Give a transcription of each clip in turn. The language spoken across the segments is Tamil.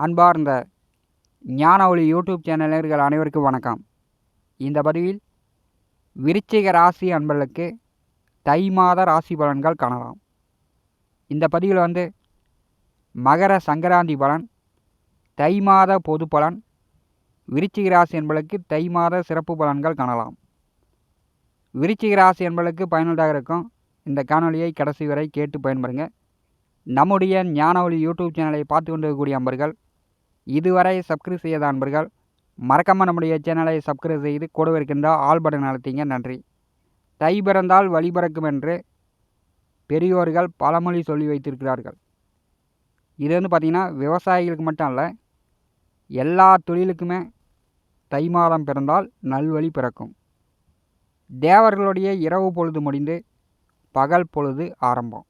அன்பார்ந்த ஞான ஒளி யூடியூப் சேனலர்கள் அனைவருக்கும் வணக்கம். இந்த பதிவில் விருச்சிக ராசி அன்பர்களுக்கு தை மாத ராசி பலன்கள் காணலாம். இந்த பதிவில் மகர சங்கராந்தி பலன், தை மாத பொது பலன், விருச்சிக ராசி என்பதற்கு தை மாத சிறப்பு பலன்கள் காணலாம். விருச்சிக ராசி என்பதற்கு பயனுள்ளதாக இருக்கும் இந்த காணொலியை கடைசி வரை கேட்டு பயன்பெறுங்க. நம்முடைய ஞான ஒளி யூடியூப் சேனலை பார்த்து கொண்டிருக்கக்கூடிய அன்பர்கள், இதுவரை சப்ஸ்கிரைப் செய்யாத அன்பர்கள் மறக்காமல் நம்முடைய சேனலை சப்ஸ்கிரைப் செய்து கூட இருக்கின்ற ஆல் பட்டன் அழுத்திங்க. நன்றி. தை பிறந்தால் வழி பிறக்கும் என்று பெரியோர்கள் பழமொழி சொல்லி வைத்திருக்கிறார்கள். இது பார்த்திங்கன்னா விவசாயிகளுக்கு மட்டும் இல்லை, எல்லா தொழிலுக்குமே தை மாதம் பிறந்தால் நல்வழி பிறக்கும். தேவர்களுடைய இரவு பொழுது முடிந்து பகல் பொழுது ஆரம்பம்.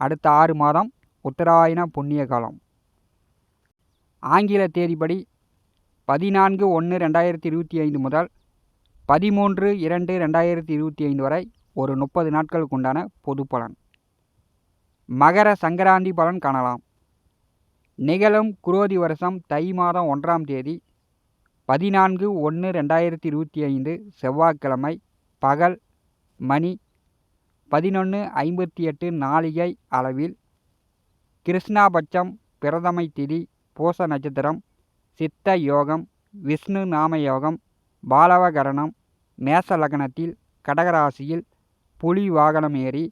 அடுத்த 6 மாதம் உத்தராயண புண்ணிய காலம். ஆங்கில தேதிப்படி 14/1/2025 முதல் 13/2/2025 வரை ஒரு 30 நாட்களுக்கு உண்டான பொது பலன். மகர சங்கராந்தி பலன் காணலாம். நிகழும் குரோதி வருஷம் தை மாதம் 1ஆம் தேதி 14/1/2025 செவ்வாய்க்கிழமை பகல் மணி 11:58 நாளிகை அளவில் கிருஷ்ணாபட்சம் பிரதமை திதி, பூச நட்சத்திரம், சித்த யோகம், விஷ்ணு நாம யோகம், பாலவகரணம், மேச லக்னத்தில் கடகராசியில் புலி வாகனம் ஏறி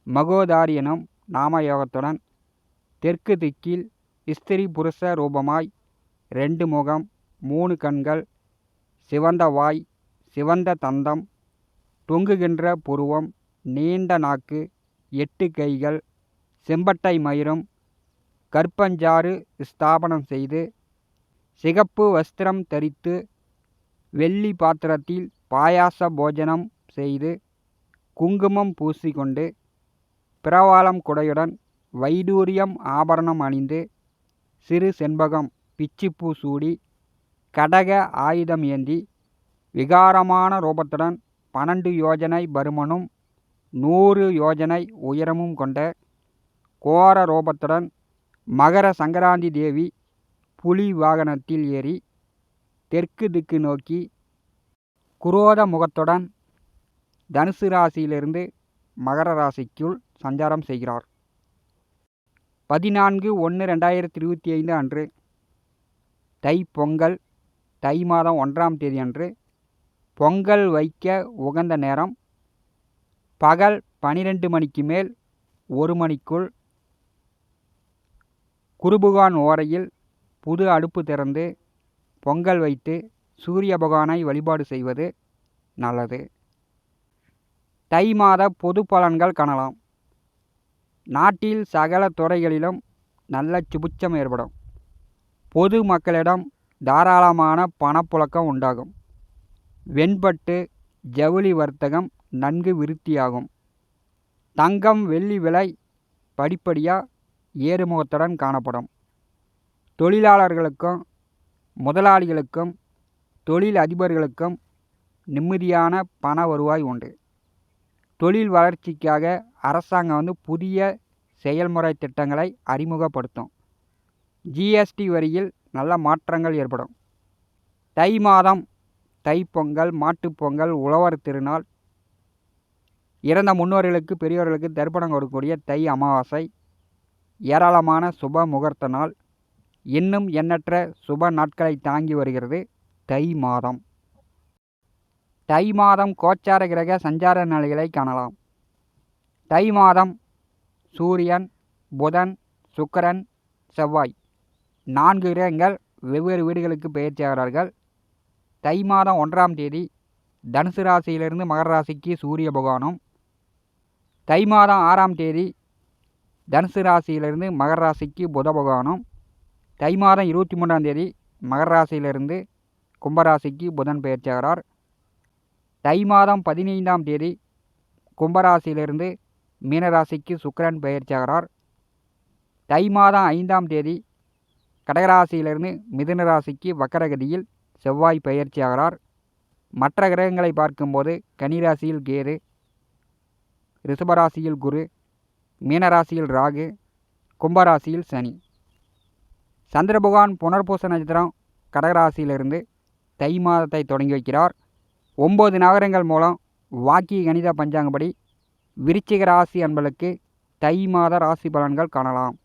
மகோதாரி எனும் நாமயோகத்துடன் தெற்கு திக்கில் ஸ்திரீ புருஷ ரூபமாய் 2 முகம், 3 கண்கள், சிவந்த வாய், சிவந்த தந்தம், தொங்குகின்ற புருவம், நீண்ட நாக்கு, 8 கைகள், செம்பட்டை மயிரும் கற்பஞ்சாறு ஸ்தாபனம் செய்து சிகப்பு வஸ்திரம் தரித்து வெள்ளி பாத்திரத்தில் பாயாச போஜனம் செய்து குங்குமம் பூசிக்கொண்டு பிரவாளம் குடையுடன் வைடூரியம் ஆபரணம் அணிந்து சிறு செண்பகம் பிச்சிப்பூ சூடி கடக ஆயுதம் ஏந்தி விகாரமான ரூபத்துடன் 12 யோஜனை பருமனும் 100 யோஜனை உயரமும் கொண்ட கோர ரூபத்துடன் மகர சங்கராந்தி தேவி புலி வாகனத்தில் ஏறி தெற்கு திக்கு நோக்கி குரோத முகத்துடன் தனுசு ராசியிலிருந்து மகர ராசிக்குள் சஞ்சாரம் செய்கிறார். 14/1/2025 அன்று தை பொங்கல், தை மாதம் 1ஆம் தேதி அன்று பொங்கல் வைக்க உகந்த நேரம் பகல் 12 மணிக்கு மேல் 1 மணிக்குள். குருபகவான் ஓரையில் புது அடுப்பு திறந்து பொங்கல் வைத்து சூரிய பகவானை வழிபாடு செய்வது நல்லது. தை மாத பொது பலன்கள் காணலாம். நாட்டில் சகல துறைகளிலும் நல்ல சுபிட்சம் ஏற்படும். பொது மக்களிடம் தாராளமான பணப்புழக்கம் உண்டாகும். வெண்பட்டு ஜவுளி வர்த்தகம் நன்கு விருத்தியாகும். தங்கம் வெள்ளி விலை படிப்படியாக ஏறுமுகத்துடன் காணப்படும். தொழிலாளர்களுக்கும் முதலாளிகளுக்கும் தொழில் அதிபர்களுக்கும் நிம்மதியான பண வருவாய் உண்டு. தொழில் வளர்ச்சிக்காக அரசாங்கம் புதிய செயல்முறை திட்டங்களை அறிமுகப்படுத்தும். ஜிஎஸ்டி வரியில் நல்ல மாற்றங்கள் ஏற்படும். தை மாதம் தைப்பொங்கல், மாட்டுப்பொங்கல், உழவர் திருநாள், இறந்த முன்னோர்களுக்கு பெரியோர்களுக்கு தர்ப்பணம் கொடுக்கக்கூடிய தை அமாவாசை, ஏராளமான சுப முகூர்த்த நாள், இன்னும் எண்ணற்ற சுப நாட்களை தாங்கி வருகிறது தை மாதம். தை மாதம் கோச்சார கிரக சஞ்சார நிலைகளை காணலாம். தை மாதம் சூரியன், புதன், சுக்கிரன், செவ்வாய் 4 கிரகங்கள் வெவ்வேறு வீடுகளுக்கு பெயர்ச்சியாகிறார்கள். தை மாதம் 1ஆம் தேதி தனுசு ராசியிலிருந்து மகர ராசிக்கு சூரிய பகவானும், தை மாதம் 6ஆம் தேதி தனுசு ராசியிலிருந்து மகர ராசிக்கு புத பகவானும், தை மாதம் 23ஆம் தேதி மகர ராசியிலிருந்து கும்பராசிக்கு புதன் பெயர்ச்சியாகிறார். தை மாதம் 15ஆம் தேதி கும்பராசியிலிருந்து மீனராசிக்கு சுக்கிரன் பெயர்ச்சியாகிறார். தை மாதம் 5ஆம் தேதி கடகராசியிலிருந்து மிதுன ராசிக்கு வக்கரகதியில் செவ்வாய் பெயர்ச்சியாகிறார். மற்ற கிரகங்களை பார்க்கும்போது கன்னிராசியில் கேது, ரிஷபராசியில் குரு, மீனராசியில் ராகு, கும்பராசியில் சனி. சந்திர பகவான் புனர்பூச நட்சத்திரம் கடகராசியிலிருந்து தை மாதத்தை தொடங்கி வைக்கிறார். 9 நகரங்கள் மூலம் வாக்கிய கணித பஞ்சாங்கப்படி விருச்சிக ராசி அன்பர்களுக்கு தை மாத ராசி பலன்கள் காணலாம்.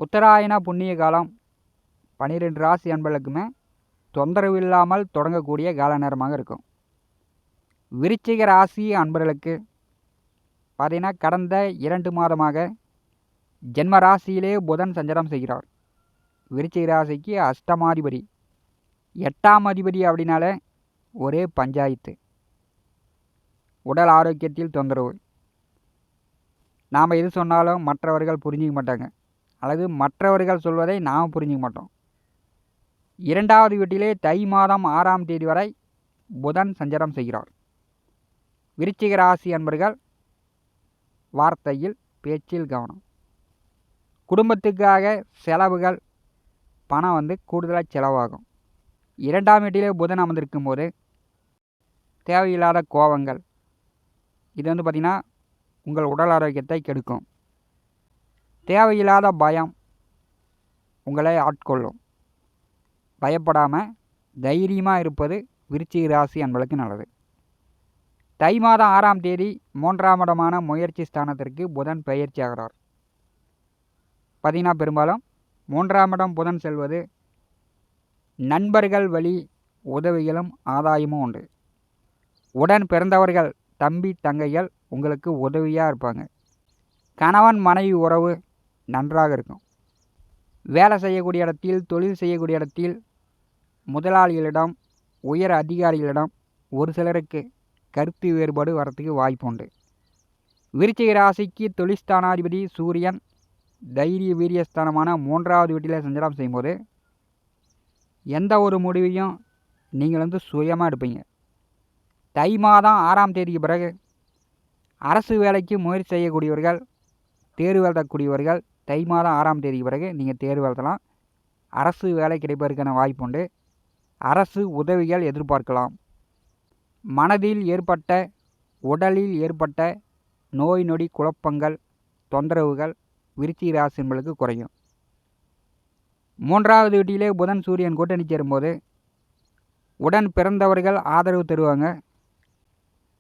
உத்தராயண புண்ணிய காலம் 12 ராசி அன்பர்களுக்குமே தொந்தரவு இல்லாமல் தொடங்கக்கூடிய கால நேரமாக இருக்கும். விருச்சிக ராசி அன்பர்களுக்கு பார்த்தீங்கன்னா கடந்த 2 மாதமாக ஜென்ம ராசியிலே புதன் சஞ்சாரம் செய்கிறார். விருச்சிக ராசிக்கு அஷ்டமாதிபதி, 8ஆம் அதிபதி அப்படின்னாலே ஒரே பஞ்சாயத்து. உடல் ஆரோக்கியத்தில் தொந்தரவு. நாம் எது சொன்னாலும் மற்றவர்கள் புரிஞ்சிக்க மாட்டாங்க, அல்லது மற்றவர்கள் சொல்வதை நாம் புரிஞ்சிக்க மாட்டோம். 2வது வீட்டிலே தை மாதம் 6ஆம் தேதி வரை புதன் சஞ்சாரம் செய்கிறார். விருச்சிக ராசி அன்பர்கள் வார்த்தையில் பேச்சில் கவனம். குடும்பத்துக்காக செலவுகள், பணம் கூடுதலாக செலவாகும். 2ஆம் வீட்டிலே புதன் அமர்ந்திருக்கும் போது தேவையில்லாத கோபங்கள், இது பார்த்திங்கன்னா உங்கள் உடல் ஆரோக்கியத்தை கெடுக்கும். தேவையில்லாத பயம் உங்களை ஆட்கொள்ளும். பயப்படாமல் தைரியமாக இருப்பது விருச்சிக ராசி அன்பர்களுக்கு நல்லது. தை மாதம் 6ஆம் தேதி 3ஆம் இடமான முயற்சி ஸ்தானத்திற்கு புதன் பெயர்ச்சி ஆகிறார். பார்த்திங்கன்னா பெரும்பாலும் 3ஆம் இடம் புதன் செல்வது நண்பர்கள் வழி உதவிகளும் ஆதாயமும் உண்டு. உடன் பிறந்தவர்கள், தம்பி தங்கைகள் உங்களுக்கு உதவியாக இருப்பாங்க. கணவன் மனைவி உறவு நன்றாக இருக்கும். வேலை செய்யக்கூடிய இடத்தில், தொழில் செய்யக்கூடிய இடத்தில் முதலாளிகளிடம், உயர் அதிகாரிகளிடம் ஒரு சிலருக்கு கருத்து வேறுபாடு வரத்துக்கு வாய்ப்பு உண்டு. விருச்சிக ராசிக்கு தொழில்ஸ்தானாதிபதி சூரியன் தைரிய வீரியஸ்தானமான 3ஆவது வீட்டில் சஞ்சாரம் செய்யும்போது எந்த ஒரு முடிவையும் நீங்கள் சுயமாக எடுப்பீங்க. தை மாதம் 6ஆம் தேதிக்கு பிறகு அரசு வேலைக்கு முயற்சி செய்யக்கூடியவர்கள், தேர்வு எழுதக்கூடியவர்கள் தை மாதம் 6ஆம் தேதிக்கு பிறகு நீங்கள் தேர்வு எழுதலாம். அரசு வேலை கிடைப்பதற்கான வாய்ப்பு உண்டு. அரசு உதவிகள் எதிர்பார்க்கலாம். மனதில் ஏற்பட்ட, உடலில் ஏற்பட்ட நோய் நொடி குழப்பங்கள், தொந்தரவுகள் விருச்சிக ராசி என்பதற்கு குறையும். 3ஆவது வீட்டிலே புதன் சூரியன் கூட்டணி சேரும்போது உடன் பிறந்தவர்கள் ஆதரவு தருவாங்க.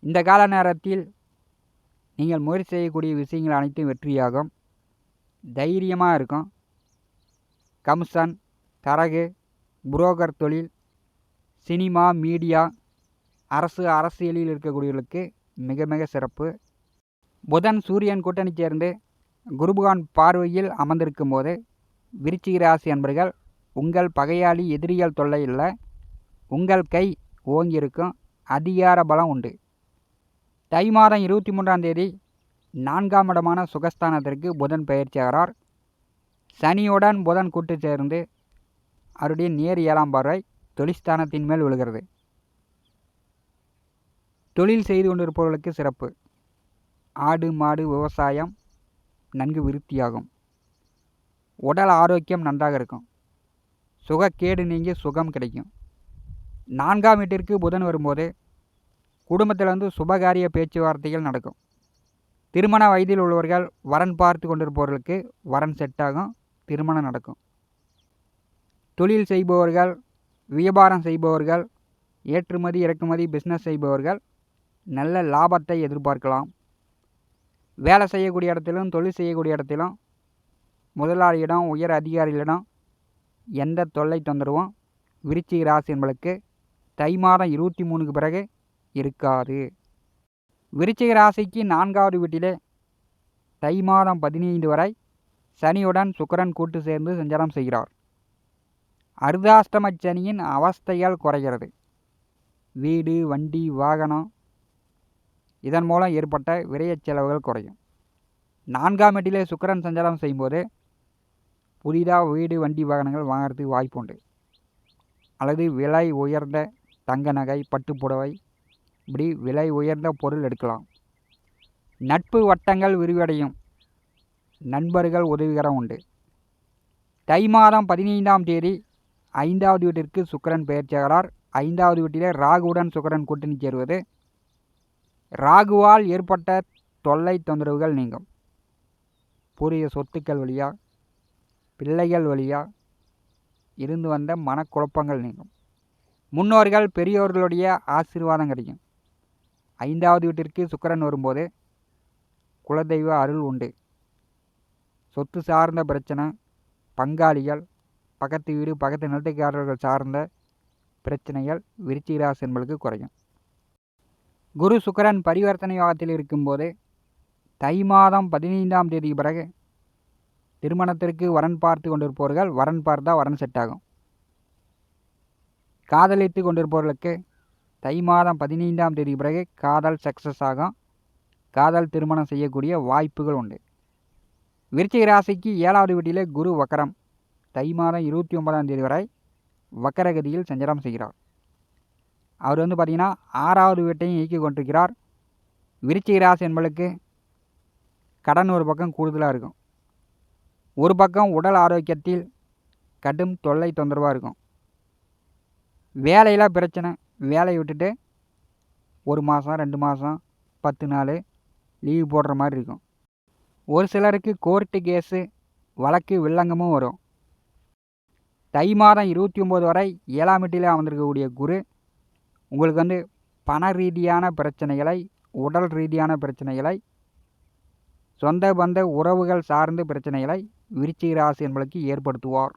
இந்த கால நேரத்தில் நீங்கள் முயற்சி செய்யக்கூடிய விஷயங்கள் அனைத்தும் வெற்றியாகும். தைரியமாக இருக்கும். கமிஷன், தரகு, புரோக்கர் தொழில், சினிமா, மீடியா, அரசியலில் இருக்கக்கூடியவர்களுக்கு மிக மிக சிறப்பு. புதன் சூரியன் கூட்டணி சேர்ந்து குருபகவான் பார்வையில் அமர்ந்திருக்கும் போது விருச்சிக ராசி அன்பர்கள் உங்கள் பகையாளி, எதிரிகள் தொல்லை இல்லை. உங்கள் கை ஓங்கியிருக்கும். அதிகார பலம் உண்டு. தை மாதம் 23ஆம் தேதி 4ஆம் இடமான சுகஸ்தானத்திற்கு புதன் பெயர்ச்சியாகிறார். சனியுடன் புதன் கூட்டு சேர்ந்து அவருடைய நேர் 7ஆம் பார்வை தொழில்ஸ்தானத்தின் மேல் விழுகிறது. தொழில் செய்து கொண்டிருப்பவர்களுக்கு சிறப்பு. ஆடு மாடு விவசாயம் நன்கு விருத்தியாகும். உடல் ஆரோக்கியம் நன்றாக இருக்கும். சுகக்கேடு நீங்கி சுகம் கிடைக்கும். 4ஆம் வீட்டிற்கு புதன் வரும்போது குடும்பத்தில் சுபகாரிய பேச்சுவார்த்தைகள் நடக்கும். திருமண வயதில் உள்ளவர்கள் வரன் பார்த்து கொண்டிருப்பவர்களுக்கு வரன் செட் ஆகும். திருமணம் நடக்கும். தொழில் செய்பவர்கள், வியாபாரம் செய்பவர்கள், ஏற்றுமதி இறக்குமதி பிஸ்னஸ் செய்பவர்கள் நல்ல லாபத்தை எதிர்பார்க்கலாம். வேலை செய்யக்கூடிய இடத்திலும், தொழில் செய்யக்கூடிய இடத்திலும் முதலாளியிடம், உயர் அதிகாரிகளிடம் எந்த தொல்லை தொந்தரவும் விருச்சிக ராசி என்பதற்கு தை மாதம் 23க்கு பிறகு இருக்காது. விருச்சிக ராசிக்கு 4ஆவது வீட்டிலே தை மாதம் 15 வரை சனியுடன் சுக்கிரன் கூட்டு சேர்ந்து சஞ்சாரம் செய்கிறார். அர்த்தாஷ்டம சனியின் அவஸ்தையால் குறைகிறது. வீடு, வண்டி, வாகனம் இதன் மூலம் ஏற்பட்ட விரயச் செலவுகள் குறையும். 4ஆம் வீட்டிலே சுக்கிரன் சஞ்சாரம் செய்யும்போது புதிதாக வீடு, வண்டி, வாகனங்கள் வாங்கிறதுக்கு வாய்ப்பு உண்டு. அல்லது விலை உயர்ந்த தங்க நகை, பட்டுப்புடவை, இப்படி விலை உயர்ந்த பொருள் எடுக்கலாம். நட்பு வட்டங்கள் விரிவடையும். நண்பர்கள் உதவிகரம் உண்டு. தை மாதம் 15ஆம் தேதி 5ஆவது வீட்டிற்கு சுக்கிரன் பெயர்ச்சியாகிறார். 5ஆவது வீட்டிலே ராகுவுடன் சுக்கிரன் கூட்டணி சேருவது ராகுவால் ஏற்பட்ட தொல்லை தொந்தரவுகள் நீங்கும். பூர்வீக சொத்துக்கள் வழியாக பிள்ளைகள் வழியாக இருந்து வந்த மனக்குழப்பங்கள் நீங்கும். முன்னோர்கள் பெரியோர்களுடைய ஆசீர்வாதம் கிடைக்கும். 5வது வீட்டிற்கு சுக்கிரன் வரும்போது குலதெய்வ அருள் உண்டு. சொத்து சார்ந்த பிரச்சனை, பங்காளிகள், பக்கத்து வீடு பக்கத்து நிலத்துக்காரர்கள் சார்ந்த பிரச்சனைகள் விருச்சிக ராசி என்பதற்கு குறையும். குரு சுக்கிரன் பரிவர்த்தனை யோகத்தில் இருக்கும்போது தை மாதம் 15ஆம் தேதி பிறகு திருமணத்திற்கு வரன் பார்த்து கொண்டிருப்பவர்கள் வரன் பார்த்தா வரன் செட் ஆகும். காதலித்து கொண்டிருப்பவர்களுக்கு தை மாதம் 15ஆம் தேதி பிறகு காதல் சக்ஸஸ் ஆகும். காதல் திருமணம் செய்யக்கூடிய வாய்ப்புகள் உண்டு. விருச்சிக ராசிக்கு 7வது வீட்டிலே குரு வக்கரம் தை மாதம் 29ஆம் தேதி வரை வக்கரகதியில் சஞ்சாரம் செய்கிறார். அவர் பார்த்திங்கன்னா 6வது வீட்டையும் இயக்கி கொண்டிருக்கிறார். விருச்சிக ராசி என்பதற்கு கடன் ஒரு பக்கம் கூடுதலாக இருக்கும். ஒரு பக்கம் உடல் ஆரோக்கியத்தில் கடும் தொல்லை தொந்தரவாக இருக்கும். வேலையில் பிரச்சனை, வேலையை விட்டுட்டு 1 மாதம் 2 மாதம் 10 நாள் லீவு போடுற மாதிரி இருக்கும். ஒரு சிலருக்கு கோர்ட்டு கேஸு வழக்கு வில்லங்கமும் வரும். தை மாதம் 29 வரை 7ஆம் வீட்டிலே அமர்ந்திருக்கக்கூடிய குரு உங்களுக்கு பண ரீதியான பிரச்சனைகளை, உடல் ரீதியான பிரச்சனைகளை, சொந்த பந்த உறவுகள் சார்ந்த பிரச்சனைகளை விருச்சிக ராசி என்பதற்கு ஏற்படுத்துவார்.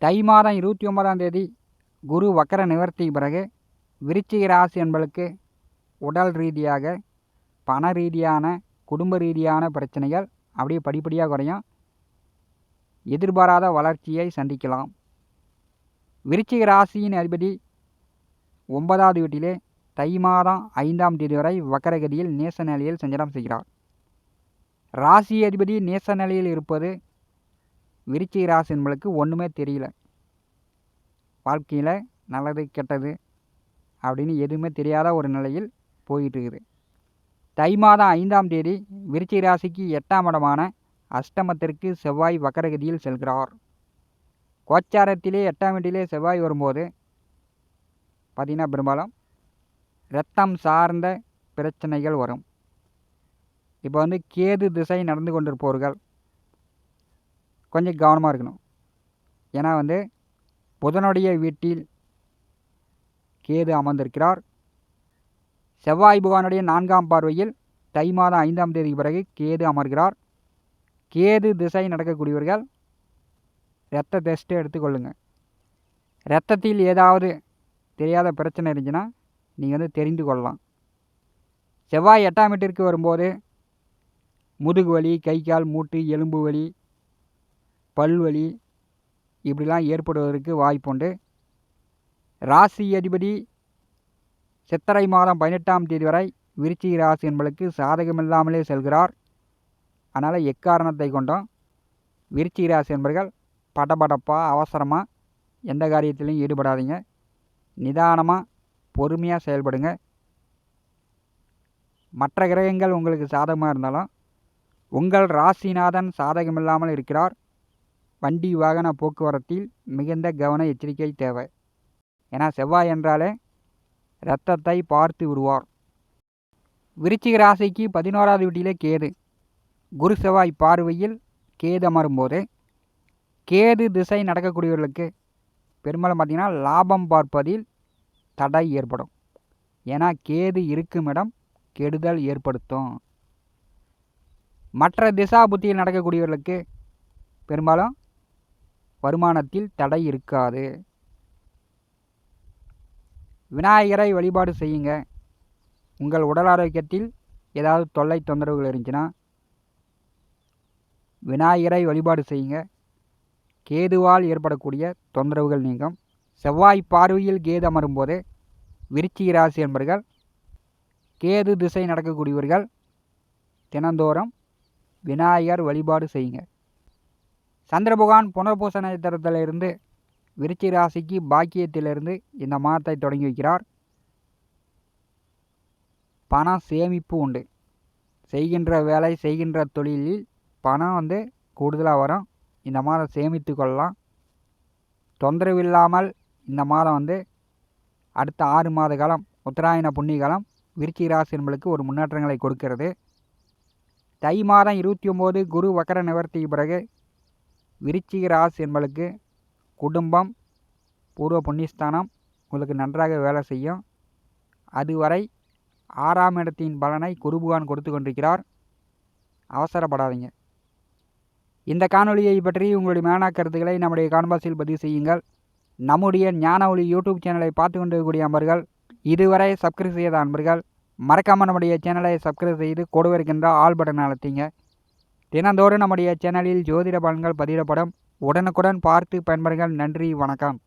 தை மாதம் 29ஆம் தேதி குரு வக்கர நிவர்த்தி பிறகு விருச்சிக ராசி என்பதற்கு உடல் ரீதியாக, பண ரீதியான, குடும்ப ரீதியான பிரச்சனைகள் அப்படியே படிப்படியாக குறையும். எதிர்பாராத வளர்ச்சியை சந்திக்கலாம். விருச்சிக ராசியின் அதிபதி 9வது வீட்டிலே தை மாதம் 5ஆம் தேதி வரை வக்கரகதியில் நேச நிலையில் சஞ்சாரம் செய்கிறார். ராசி அதிபதி நேச நிலையில் இருப்பது விருச்சிக ராசி என்பதற்கு ஒன்றுமே தெரியல. வாழ்க்கையில் நல்லது கெட்டது அப்படின்னு எதுவுமே தெரியாத ஒரு நிலையில் போயிட்டு இருக்குது. தை மாதம் 5ஆம் தேதி விருச்சிக ராசிக்கு 8ஆம் இடமான அஷ்டமத்திற்கு செவ்வாய் வக்கரகதியில் செல்கிறார். கோச்சாரத்திலே 8ஆம் வீட்டிலே செவ்வாய் வரும்போது பார்த்திங்கன்னா பெரும்பாலும் இரத்தம் சார்ந்த பிரச்சனைகள் வரும். இப்போ கேது திசை நடந்து கொண்டிருப்பவர்கள் கொஞ்சம் கவனமாக இருக்கணும். ஏன்னா புதனுடைய வீட்டில் கேது அமர்ந்திருக்கிறார். செவ்வாய் பகவானுடைய 4ஆம் பார்வையில் தை மாதம் 5ஆம் தேதிக்கு பிறகு கேது அமர்கிறார். கேது திசை நடக்கக்கூடியவர்கள் இரத்த டெஸ்ட்டு எடுத்துக்கொள்ளுங்க. இரத்தத்தில் ஏதாவது தெரியாத பிரச்சனை இருந்துச்சுன்னா நீங்கள் தெரிந்து கொள்ளலாம். செவ்வாய் 8ஆம் வீட்டிற்கு வரும்போது முதுகு வலி, கை கால் மூட்டு எலும்பு வலி, பல்வலி இப்படிலாம் ஏற்படுவதற்கு வாய்ப்புண்டு. ராசி அதிபதி சித்திரை மாதம் 18ஆம் தேதி வரை விருச்சிக ராசி என்பதற்கு சாதகமில்லாமலே செல்கிறார். அதனால் எக்காரணத்தை கொண்டும் விருச்சிக ராசி என்பவர்கள் படபடப்பாக அவசரமாக எந்த காரியத்திலையும் ஈடுபடாதீங்க. நிதானமாக பொறுமையாக செயல்படுங்க. மற்ற கிரகங்கள் உங்களுக்கு சாதகமாக இருந்தாலும் உங்கள் ராசிநாதன் சாதகமில்லாமல் இருக்கிறார். வண்டி வாகன போக்குவரத்தில் மிகுந்த கவன எச்சரிக்கை தேவை. ஏன்னா செவ்வாய் என்றாலே இரத்தத்தை பார்த்து விடுவார். விருச்சிக ராசிக்கு 11வது வீட்டிலே கேது குரு செவ்வாய் பார்வையில் கேது அமரும்போது கேது திசை நடக்கக்கூடியவர்களுக்கு பெரும்பாலும் பார்த்திங்கன்னா லாபம் பார்ப்பதில் தடை ஏற்படும். ஏன்னா கேது இருக்கும் இடம் கெடுதல் ஏற்படுத்தும். மற்ற திசா புத்தியில் நடக்கக்கூடியவர்களுக்கு பெரும்பாலும் வருமானத்தில் தடை இருக்காது. விநாயகரை வழிபாடு செய்யுங்க. உங்கள் உடல் ஆரோக்கியத்தில் ஏதாவது தொல்லை தொந்தரவுகள் இருந்துச்சுன்னா விநாயகரை வழிபாடு செய்யுங்க. கேதுவால் ஏற்படக்கூடிய தொந்தரவுகள் நீங்கும். செவ்வாய் பார்வையில் கேது அமரும்போது விருச்சிக ராசி என்பவர்கள் கேது திசை நடக்கக்கூடியவர்கள் தினந்தோறும் விநாயகர் வழிபாடு செய்யுங்க. சந்திர பகவான் புனர்பூச நட்சத்திரத்திலிருந்து விருச்சிக ராசிக்கு பாக்கியத்திலிருந்து இந்த மாதத்தை தொடங்கி வைக்கிறார். பண சேமிப்பு உண்டு. செய்கின்ற வேலை, செய்கின்ற தொழிலில் பணம் கூடுதலாக வரும். இந்த மாதம் சேமித்து கொள்ளலாம். தொந்தரவு இல்லாமல் இந்த மாதம் அடுத்த 6 மாத காலம் உத்தராயண புண்ணிய காலம் விருச்சிக ராசி என்பதற்கு ஒரு முன்னேற்றங்களை கொடுக்கிறது. தை மாதம் 29 குரு வக்கர நிவர்த்திக்கு பிறகு விருச்சிக ராசி என்பளுக்கு குடும்பம், பூர்வ புண்ணியஸ்தானம் உங்களுக்கு நன்றாக வேலை செய்யும். அதுவரை 6ஆம் இடத்தின் பலனை குரு பகவான் கொடுத்து கொண்டிருக்கிறார். அவசரப்படாதீங்க. இந்த காணொலியை பற்றி உங்களுடைய மேலான கருத்துக்களை நம்முடைய கான்பாஸில் பதிவு செய்யுங்கள். நம்முடைய ஞான ஒளி யூடியூப் சேனலை பார்த்து கொண்டிருக்கக்கூடிய அன்பர்கள், இதுவரை சப்ஸ்கிரைப் செய்த அன்பர்கள் மறக்காமல் நம்முடைய சேனலை சப்ஸ்கிரைப் செய்து கூடவே இருக்கின்ற ஆல் பட்டன் அழுத்திங்க. தினந்தோறும் நம்முடைய சேனலில் ஜோதிட பலன்கள் பதிவிடப்படும். உடனுக்குடன் பார்த்து பயன்பெறுங்கள். நன்றி, வணக்கம்.